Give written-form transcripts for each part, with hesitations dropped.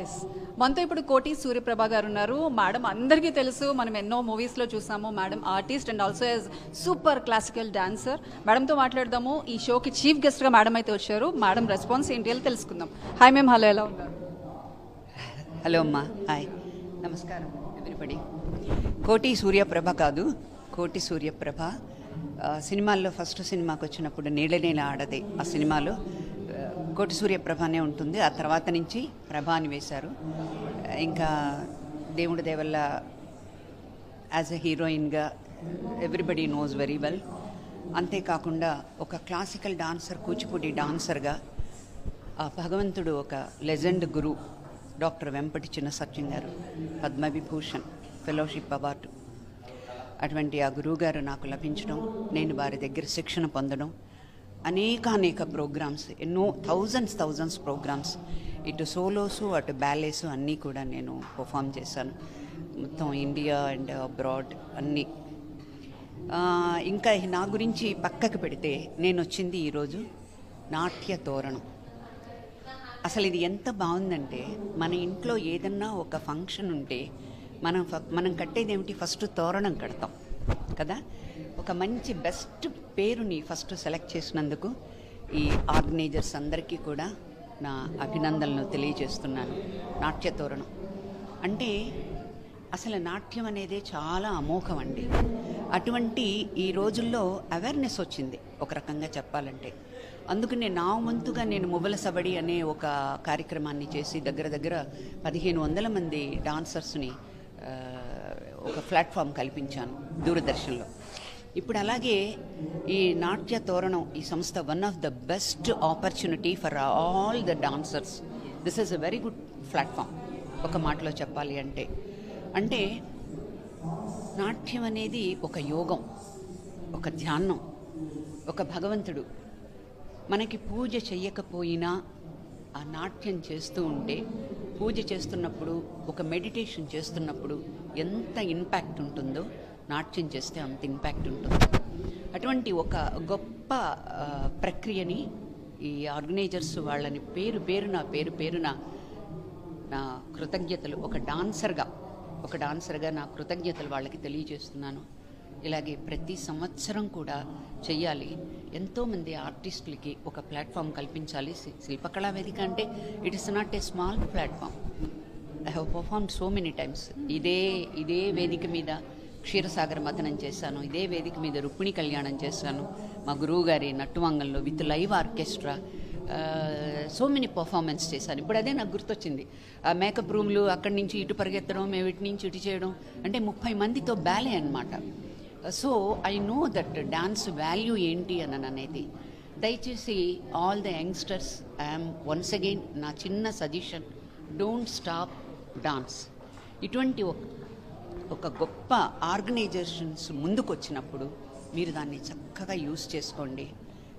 Yes, మనతో ఇప్పుడు కోటి సూర్యప్రభ గారు ఉన్నారు. మేడం అందరికీ తెలుసు, మనం ఎన్నో మూవీస్లో చూసాము. Madam artist and also as super classical dancer. మేడంతో మాట్లాడదాము. ఈ షోకి చీఫ్ గెస్ట్గా మేడం అయితే వచ్చారు. మేడం రెస్పాన్స్ ఏంటి అని తెలుసుకుందాం. హాయ్ మ్యామ్, హలో, ఎలా ఉన్నారు? హలో అమ్మా, హాయ్, నమస్కారం ఎవ్రీబడి. కోటి సూర్యప్రభ కాదు, కోటి సూర్యప్రభ. సినిమాల్లో ఫస్ట్ సినిమాకి వచ్చినప్పుడు నీళ్ళ నీళ్ళ ఆడదే ఆ సినిమాలో కోటి సూర్యప్రభనే ఉంటుంది. ఆ తర్వాత నుంచి ప్రభ అని వేశారు. ఇంకా దేవుడి దేవల్ల యాజ్ ఎ హీరోయిన్గా ఎవ్రీబడి నోస్ వెరీ వెల్. అంతేకాకుండా ఒక క్లాసికల్ డాన్సర్, కూచిపూడి డాన్సర్గా ఆ భగవంతుడు ఒక లెజెండ్ గురు డాక్టర్ వెంపటి చిన్న సత్యం గారు, పద్మవిభూషణ్ ఫెలోషిప్ అవార్డు, అటువంటి ఆ గురువుగారు నాకు లభించడం, నేను వారి దగ్గర శిక్షణ పొందడం, అనేక ప్రోగ్రామ్స్, ఎన్నో థౌజండ్స్ ప్రోగ్రామ్స్, ఇటు సోలోసు అటు బ్యాలేసు అన్నీ కూడా నేను పర్ఫామ్ చేశాను, మొత్తం ఇండియా అండ్ అబ్రాడ్ అన్నీ. ఇంకా నా గురించి పక్కకు పెడితే నేను వచ్చింది ఈరోజు నాట్య తోరణం. అసలు ఇది ఎంత బాగుందంటే, మన ఇంట్లో ఏదన్నా ఒక ఫంక్షన్ ఉంటే మనం కట్టేది ఏమిటి? ఫస్ట్ తోరణం కడతాం కదా. ఒక మంచి బెస్ట్ పేరుని ఫస్ట్ సెలెక్ట్ చేసినందుకు ఈ ఆర్గనైజర్స్ అందరికీ కూడా నా అభినందనలు తెలియజేస్తున్నాను. నాట్య తోరణం అంటే అసలు నాట్యం అనేది చాలా అమోఘం అండి. అటువంటి ఈ రోజుల్లో అవేర్నెస్ వచ్చింది ఒక రకంగా చెప్పాలంటే. అందుకనే నా వంతుగా నేను మువ్వల సబడి అనే ఒక కార్యక్రమాన్ని చేసి దగ్గర 1500 మంది డాన్సర్స్ని ఒక ప్లాట్ఫామ్ కల్పించాను దూరదర్శన్లో. ఇప్పుడు అలాగే ఈ నాట్య తోరణం ఈ సంస్థ one of the best opportunity for all the dancers. This is a very good platform ఒక మాటలో చెప్పాలి అంటే నాట్యం అనేది ఒక యోగం, ఒక ధ్యానం, ఒక భగవంతుడు. మనకి పూజ చెయ్యకపోయినా ఆ నాట్యం చేస్తూ ఉంటే, పూజ చేస్తున్నప్పుడు, ఒక మెడిటేషన్ చేస్తున్నప్పుడు ఎంత ఇంపాక్ట్ ఉంటుందో నాట్యం చేస్తే అంత ఇంపాక్ట్ ఉంటుంది. అటువంటి ఒక గొప్ప ప్రక్రియని ఈ ఆర్గనైజర్స్ వాళ్ళని పేరున నా కృతజ్ఞతలు, ఒక డాన్సర్గా నా కృతజ్ఞతలు వాళ్ళకి తెలియజేస్తున్నాను. ఇలాగే ప్రతి సంవత్సరం కూడా చెయ్యాలి. ఎంతోమంది ఆర్టిస్టులకి ఒక ప్లాట్ఫామ్ కల్పించాలి. శిల్పకళా వేదిక అంటే it is not a small platform. I have perform so many times. ఇదే వేదిక మీద క్షీరసాగర మథనం చేశాను, ఇదే వేదిక మీద రుక్మిణి కళ్యాణం చేశాను, మా గురువు గారి నట్టువాంగంలో with live orchestra so many performance చేశాను. ఇప్పుడు అదే నాకు గుర్తొచ్చింది. ఆ మేకప్ రూమ్లు అక్కడి నుంచి ఇటు పరిగెత్తడం, మేము ఇటు నుంచి ఇటు చేయడం, అంటే 30 మందితో బ్యాలే అనమాట. So I know that dance value ఏంటి అని అనేది. దయచేసి all the youngsters, I'm once again నా చిన్న సజెషన్, డోంట్ స్టాప్ డాన్స్. ఇటువంటి ఒక గొప్ప ఆర్గనైజేషన్స్ ముందుకు వచ్చినప్పుడు మీరు దాన్ని చక్కగా యూజ్ చేసుకోండి.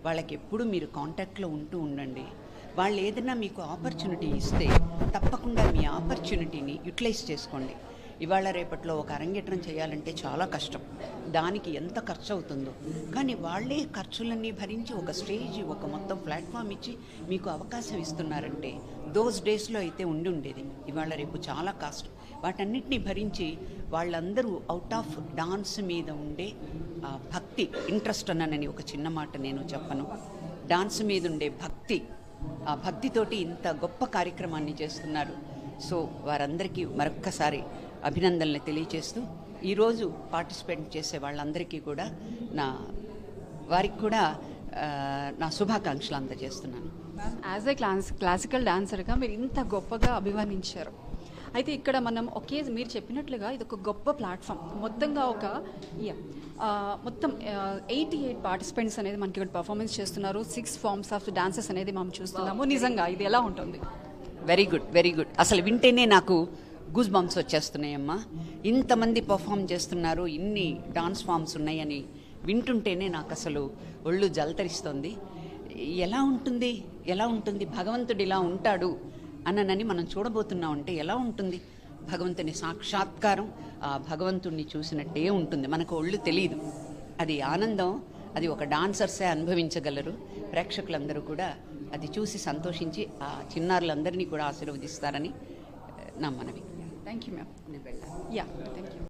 వాళ్ళకి ఎప్పుడు మీరు కాంటాక్ట్లో ఉండండి. వాళ్ళు ఏదైనా మీకు ఆపర్చునిటీ ఇస్తే తప్పకుండా మీ ఆపర్చునిటీని యూటిలైజ్ చేసుకోండి. ఇవాళ రేపట్లో ఒక అరంగేట్రం చేయాలంటే చాలా కష్టం, దానికి ఎంత ఖర్చు అవుతుందో, కానీ వాళ్ళే ఖర్చులన్నీ భరించి ఒక స్టేజ్, ఒక మొత్తం ప్లాట్ఫామ్ ఇచ్చి మీకు అవకాశం ఇస్తున్నారంటే, దోస్ డేస్లో అయితే ఉండేది. ఇవాళ రేపు చాలా కాస్ట్. వాటన్నిటిని భరించి వాళ్ళందరూ అవుట్ ఆఫ్ డాన్స్ మీద ఉండే భక్తి, ఇంట్రెస్ట్ అన్నానని ఒక చిన్న మాట నేను చెప్పను. డాన్స్ మీద ఉండే భక్తి, ఆ భక్తితోటి ఇంత గొప్ప కార్యక్రమాన్ని చేస్తున్నారు. సో వారందరికీ మరొక్కసారి అభినందనలు తెలియజేస్తూ, ఈరోజు పార్టిసిపేట్ చేసే వాళ్ళందరికీ కూడా వారికి కూడా నా శుభాకాంక్షలు అందజేస్తున్నాను. యాజ్ ఏ క్లాసికల్ డాన్సర్గా మీరు ఇంత గొప్పగా అభివర్ణించారు. అయితే ఇక్కడ మనం మీరు చెప్పినట్లుగా ఇది ఒక గొప్ప ప్లాట్ఫామ్. మొత్తంగా మొత్తం 88 పార్టిసిపెంట్స్ అనేది మనకి ఇక్కడ పర్ఫార్మెన్స్ చేస్తున్నారు. 6 ఫార్మ్స్ ఆఫ్ డాన్సెస్ అనేది మనం చూస్తున్నాము. నిజంగా ఇది ఎలా ఉంటుంది? Very good. అసలు వింటేనే నాకు గూస్ బంప్స్ వచ్చేస్తున్నాయమ్మా. ఇంతమంది పర్ఫామ్ చేస్తున్నారు, ఇన్ని డాన్స్ ఫామ్స్ ఉన్నాయని వింటుంటేనే నాకు అసలు ఒళ్ళు జలతరిస్తోంది. ఎలా ఉంటుంది భగవంతుడు ఇలా ఉంటాడు అన్నని మనం చూడబోతున్నాం అంటే ఎలా ఉంటుంది? భగవంతుని సాక్షాత్కారం, ఆ భగవంతుడిని చూసినట్టే ఉంటుంది. మనకు ఒళ్ళు తెలియదు. అది ఆనందం, అది ఒక డాన్సర్సే అనుభవించగలరు. ప్రేక్షకులందరూ కూడా అది చూసి సంతోషించి ఆ చిన్నారులందరినీ కూడా ఆశీర్వదిస్తారని నా మనవి. Thank you ma'am. నేను వెళ్ళాను. Yeah thank you.